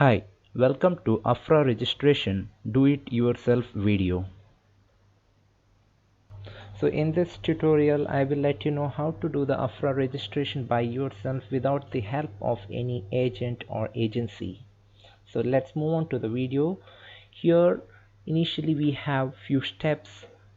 Hi, welcome to Ahpra registration do it yourself video. So in this tutorial I will let you know how to do the Ahpra registration by yourself without the help of any agent or agency. So let's move on to the video. Here initially we have few steps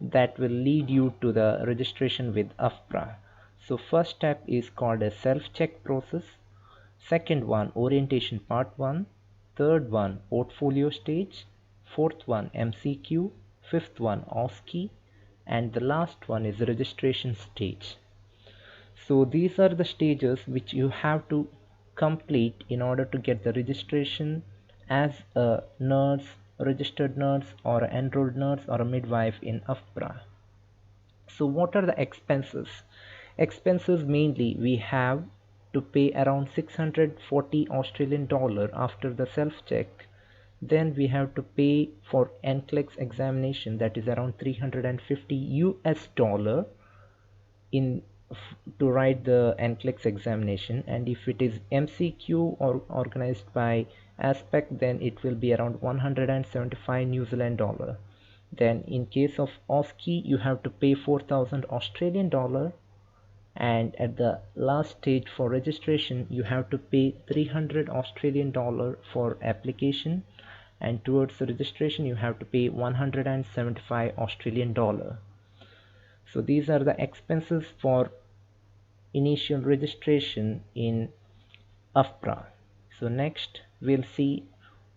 that will lead you to the registration with Ahpra. So first step is called a self-check process. Second one, orientation part 1. Third one, portfolio stage. Fourth one, MCQ. Fifth one, OSCE. And the last one is registration stage. So these are the stages which you have to complete in order to get the registration as a nurse, registered nurse, or an enrolled nurse or a midwife in Ahpra. So what are the expenses? Expenses mainly we have to pay around 640 Australian dollar after the self check. Then we have to pay for NCLEX examination, that is around 350 US dollar in to write the NCLEX examination. And if it is MCQ or organized by aspect, then it will be around 175 New Zealand dollar. Then in case of OSCE you have to pay 4000 Australian dollar, and at the last stage for registration you have to pay 300 Australian dollar for application, and towards the registration you have to pay 175 Australian dollar. So these are the expenses for initial registration in Ahpra. So next we'll see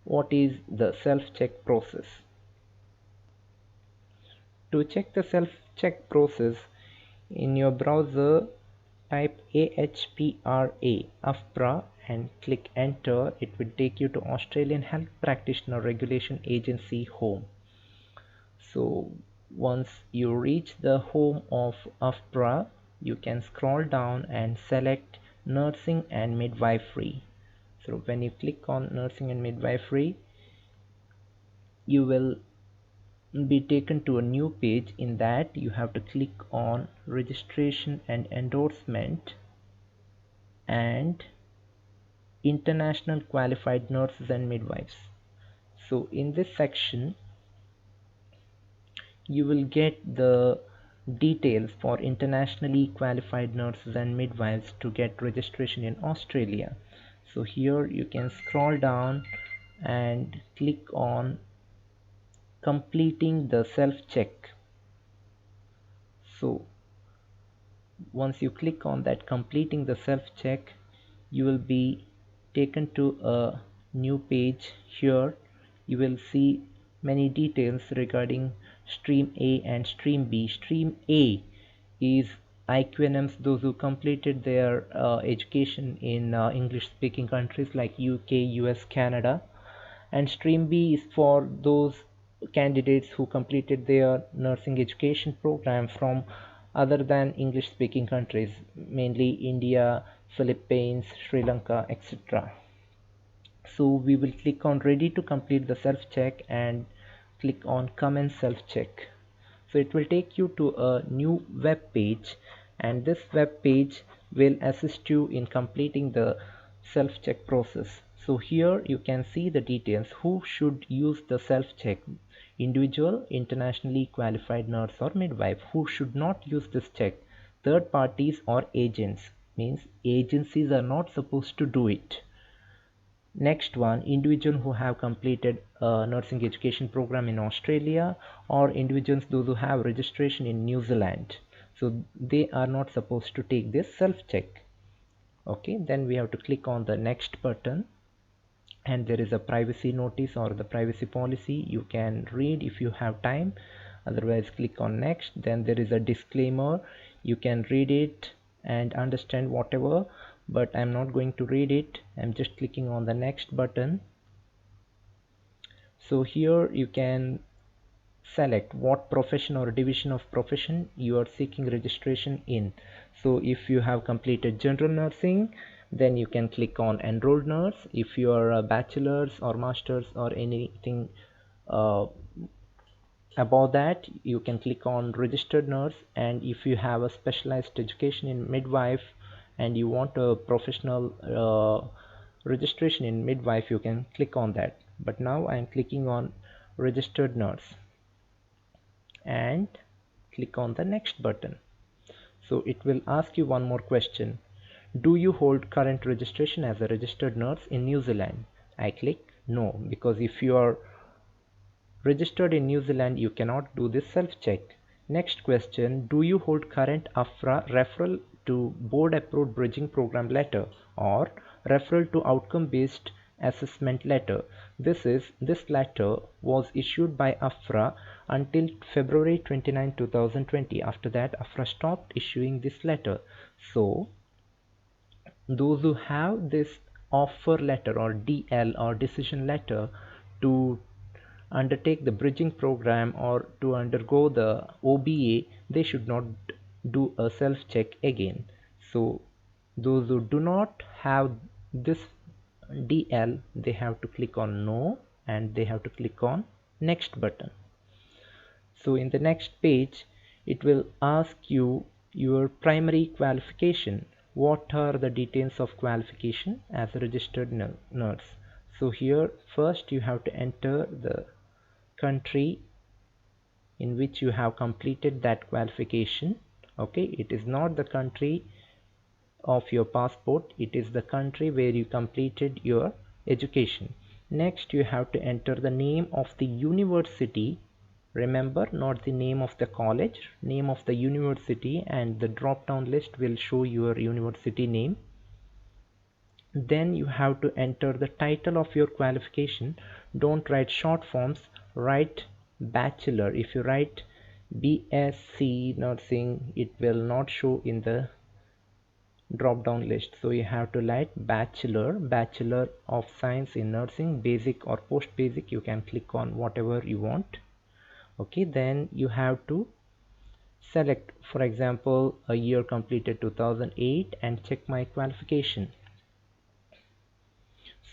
what is the self-check process. To check the self-check process, in your browser type Ahpra and click enter. It will take you to Australian Health Practitioner Regulation Agency home. So once you reach the home of Ahpra, you can scroll down and select nursing and midwifery. So when you click on nursing and midwifery, you will be taken to a new page. In that you have to click on registration and endorsement and international qualified nurses and midwives. So in this section you will get the details for internationally qualified nurses and midwives to get registration in Australia. So here you can scroll down and click on completing the self-check. So once you click on that completing the self-check, you will be taken to a new page. Here you will see many details regarding stream A and stream B. Stream A is IQNMs, those who completed their education in English speaking countries like UK, US, Canada, and stream B is for those candidates who completed their nursing education program from other than English speaking countries, mainly India, Philippines, Sri Lanka, etc. So we will click on ready to complete the self check and click on commence self check. So it will take you to a new web page, and this web page will assist you in completing the self check process. So here you can see the details who should use the self check: individual, internationally qualified nurse or midwife. Who should not use this check: third parties or agents, means agencies are not supposed to do it. Next one, individuals who have completed a nursing education program in Australia, or individuals those who have registration in New Zealand. So they are not supposed to take this self-check. Okay, then we have to click on the next button, and there is a privacy notice or the privacy policy. You can read if you have time, otherwise click on next. Then there is a disclaimer. You can read it and understand whatever, but I'm not going to read it. I'm just clicking on the next button. So here you can select what profession or division of profession you are seeking registration in. So if you have completed general nursing, then you can click on enrolled nurse. If you are a bachelor's or master's or anything above that, you can click on registered nurse. And if you have a specialized education in midwife and you want a professional registration in midwife, you can click on that, but now I am clicking on registered nurse and click on the next button. So it will ask you one more question. Do you hold current registration as a registered nurse in New Zealand? I click no, because if you are registered in New Zealand, you cannot do this self-check. Next question, do you hold current Ahpra referral to board approved bridging program letter or referral to outcome based assessment letter? This letter was issued by Ahpra until February 29, 2020. After that, Ahpra stopped issuing this letter. So those who have this offer letter or DL or decision letter to undertake the bridging program or to undergo the OBA, they should not do a self-check again. So those who do not have this DL, they have to click on no and they have to click on next button. So in the next page, it will ask you your primary qualification. What are the details of qualification as a registered nurse? So here first you have to enter the country in which you have completed that qualification. Okay, it is not the country of your passport, it is the country where you completed your education. Next you have to enter the name of the university. Remember, not the name of the college, name of the university, and the drop down list will show your university name. Then you have to enter the title of your qualification. Don't write short forms, write bachelor. If you write BSc nursing, it will not show in the drop down list. So you have to write bachelor of science in nursing, basic or post basic. You can click on whatever you want. Okay, then you have to select, for example, a year completed 2008 and check my qualification.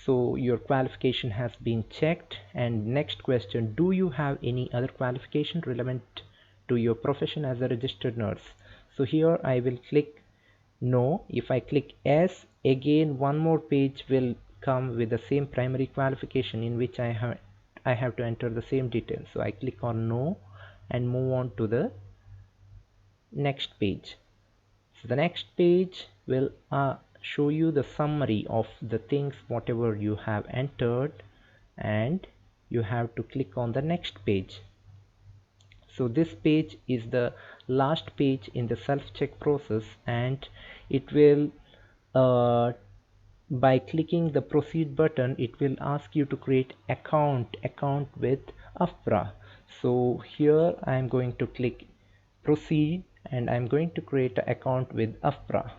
So your qualification has been checked. And next question, do you have any other qualification relevant to your profession as a registered nurse? So here I will click no. If I click yes, again one more page will come with the same primary qualification in which I have to enter the same details. So I click on no and move on to the next page. So the next page will show you the summary of the things whatever you have entered, and you have to click on the next page. So this page is the last page in the self-check process, and it will by clicking the proceed button, it will ask you to create account with Ahpra. So here I am going to click proceed and I'm going to create an account with Ahpra.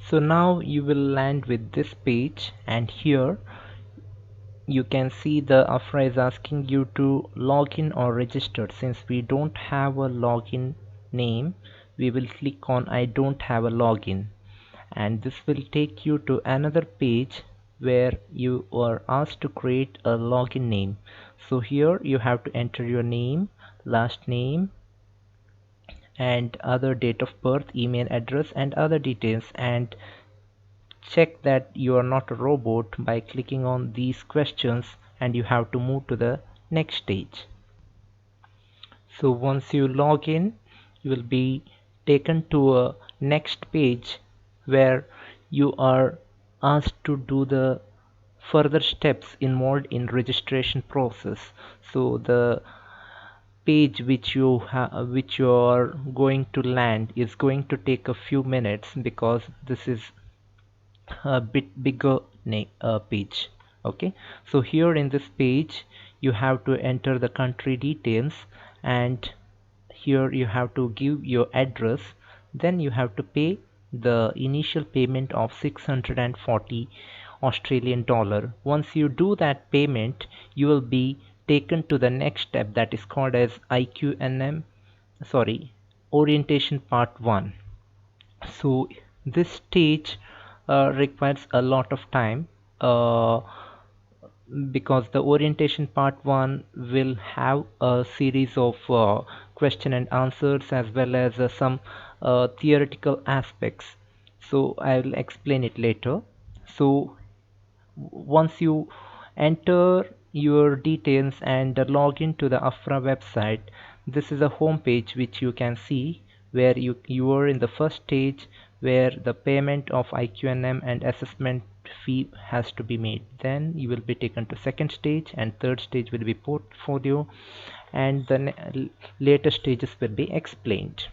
So now you will land with this page, and here you can see the Ahpra is asking you to log in or register. Since we don't have a login name, we will click on I don't have a login, and this will take you to another page where you are asked to create a login name. So here you have to enter your name, last name, and other date of birth, email address, and other details, and check that you are not a robot by clicking on these questions, and you have to move to the next stage. So once you log in, you will be taken to a next page where you are asked to do the further steps involved in registration process. So the page which you are going to land is going to take a few minutes because this is a bit bigger page. Okay, so here in this page you have to enter the country details, and here you have to give your address. Then you have to pay the initial payment of 640 Australian dollar. Once you do that payment, you will be taken to the next step, that is called as IQNM, orientation part 1. So this stage requires a lot of time because the orientation part 1 will have a series of question and answers, as well as some theoretical aspects. So I will explain it later. So once you enter your details and log into the Ahpra website, this is a home page which you can see where you are in the first stage where the payment of IQNM and assessment fee has to be made. Then you will be taken to second stage, and third stage will be portfolio, and the later stages will be explained.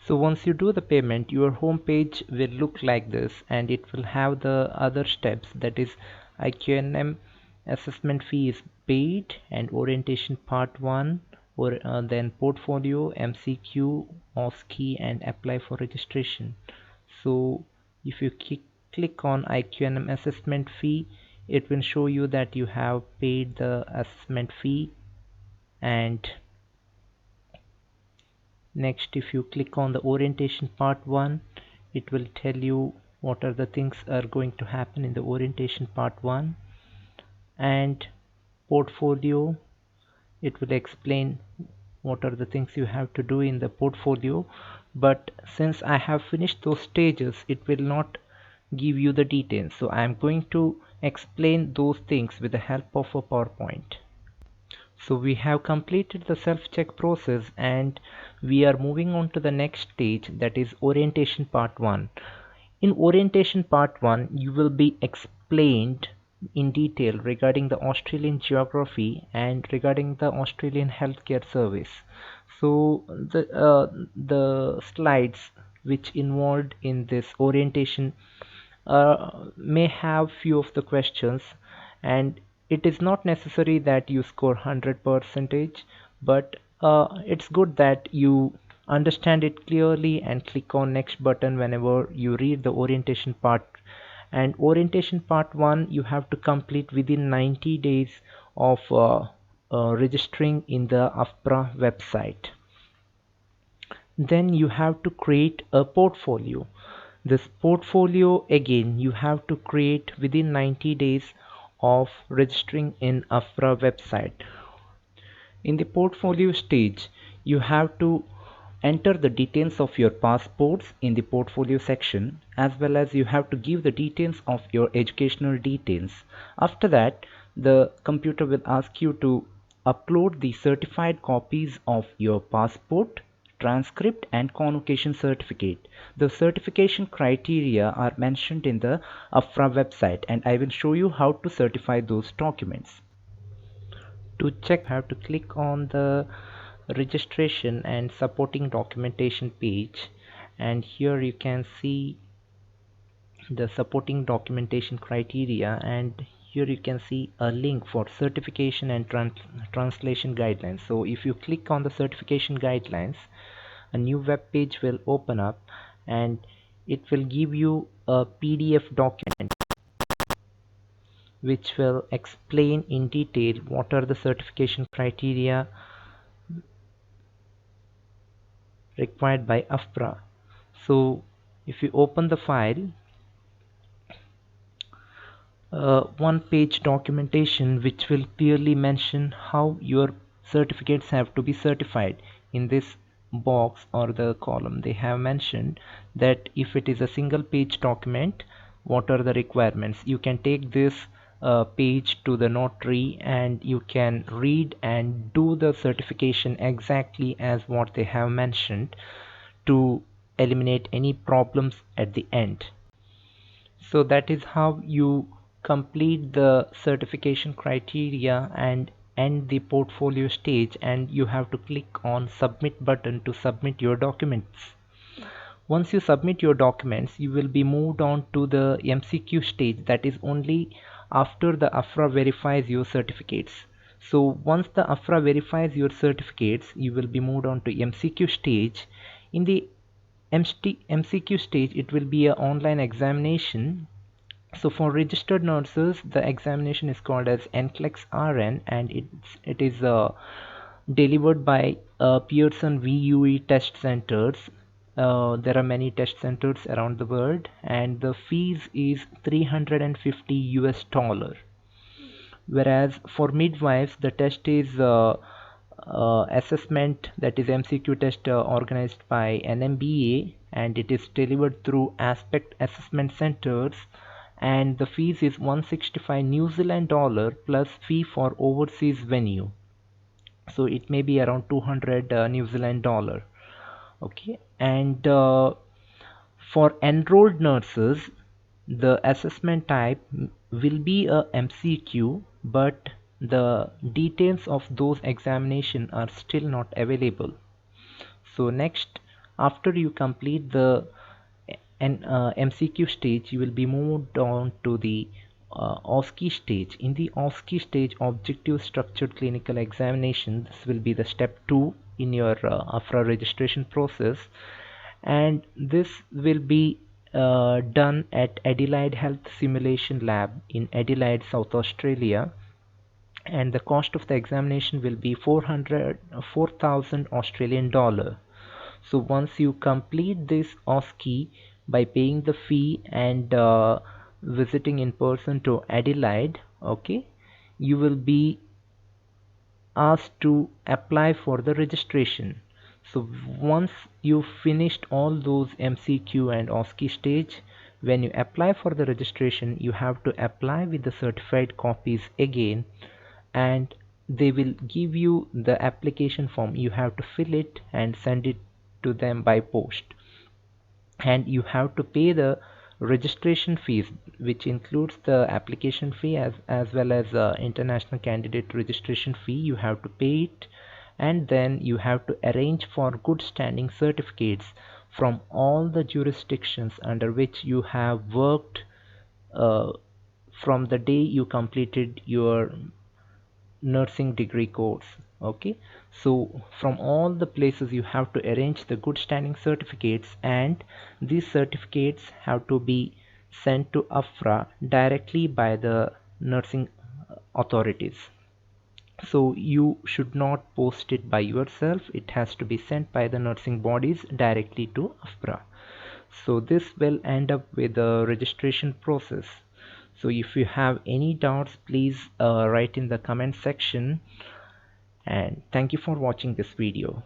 So once you do the payment, your home page will look like this, and it will have the other steps, that is IQNM assessment fee is paid, and orientation part 1, or then portfolio, MCQ, OSCE, and apply for registration. So if you click on IQNM assessment fee, it will show you that you have paid the assessment fee. And next, if you click on the orientation part 1, it will tell you what are the things are going to happen in the orientation part 1. And portfolio, it will explain what are the things you have to do in the portfolio. But since I have finished those stages, it will not give you the details, so I am going to explain those things with the help of a PowerPoint. So we have completed the self-check process, and we are moving on to the next stage, that is orientation part 1. In orientation part 1, you will be explained in detail regarding the Australian geography and regarding the Australian healthcare service. So the slides which involved in this orientation may have few of the questions, and it is not necessary that you score 100%, but it's good that you understand it clearly and click on next button whenever you read the orientation part. And orientation part 1 you have to complete within 90 days of registering in the Ahpra website. Then you have to create a portfolio. This portfolio again you have to create within 90 days of registering in Ahpra website. In the portfolio stage, you have to enter the details of your passports in the portfolio section, as well as you have to give the details of your educational details. After that, the computer will ask you to upload the certified copies of your passport, transcript, and convocation certificate. The certification criteria are mentioned in the Ahpra website, and I will show you how to certify those documents. To check, you have to click on the registration and supporting documentation page, and here you can see the supporting documentation criteria, and here you can see a link for certification and translation guidelines. So if you click on the certification guidelines, a new web page will open up, and it will give you a PDF document which will explain in detail what are the certification criteria required by Ahpra. So if you open the file, one page documentation which will clearly mention how your certificates have to be certified. In this box or the column, they have mentioned that if it is a single page document, what are the requirements. You can take this page to the notary, and you can read and do the certification exactly as what they have mentioned to eliminate any problems at the end. So that is how you complete the certification criteria and end the portfolio stage, and you have to click on submit button to submit your documents. Once you submit your documents, you will be moved on to the MCQ stage, that is only after the Ahpra verifies your certificates. So once the Ahpra verifies your certificates, you will be moved on to MCQ stage. In the MCQ stage, it will be an online examination. So for registered nurses, the examination is called as NCLEX RN, and it is delivered by Pearson VUE test centers. There are many test centers around the world, and the fees is $350. Whereas for midwives, the test is assessment, that is MCQ test, organized by NMBA, and it is delivered through Aspect Assessment Centers, and the fees is 165 New Zealand dollar plus fee for overseas venue, so it may be around 200 New Zealand dollar. Okay, and for enrolled nurses, the assessment type will be a MCQ, but the details of those examinations are still not available. So next, after you complete the MCQ stage, you will be moved on to the OSCE stage. In the OSCE stage, objective structured clinical examination, this will be the step 2 in your AFRA registration process, and this will be done at Adelaide Health Simulation Lab in Adelaide, South Australia, and the cost of the examination will be 4,000 Australian dollar. So once you complete this OSCE by paying the fee and visiting in person to Adelaide, okay, you will be asked to apply for the registration. So once you finished all those MCQ and OSCE stage, when you apply for the registration, you have to apply with the certified copies again, and they will give you the application form. You have to fill it and send it to them by post, and you have to pay the registration fees, which includes the application fee as well as international candidate registration fee. You have to pay it, and then you have to arrange for good standing certificates from all the jurisdictions under which you have worked uh, from the day you completed your nursing degree course. Okay, so from all the places you have to arrange the good standing certificates, and these certificates have to be sent to AFRA directly by the nursing authorities. So you should not post it by yourself, it has to be sent by the nursing bodies directly to AFRA. So this will end up with the registration process. So if you have any doubts, please write in the comment section, and thank you for watching this video.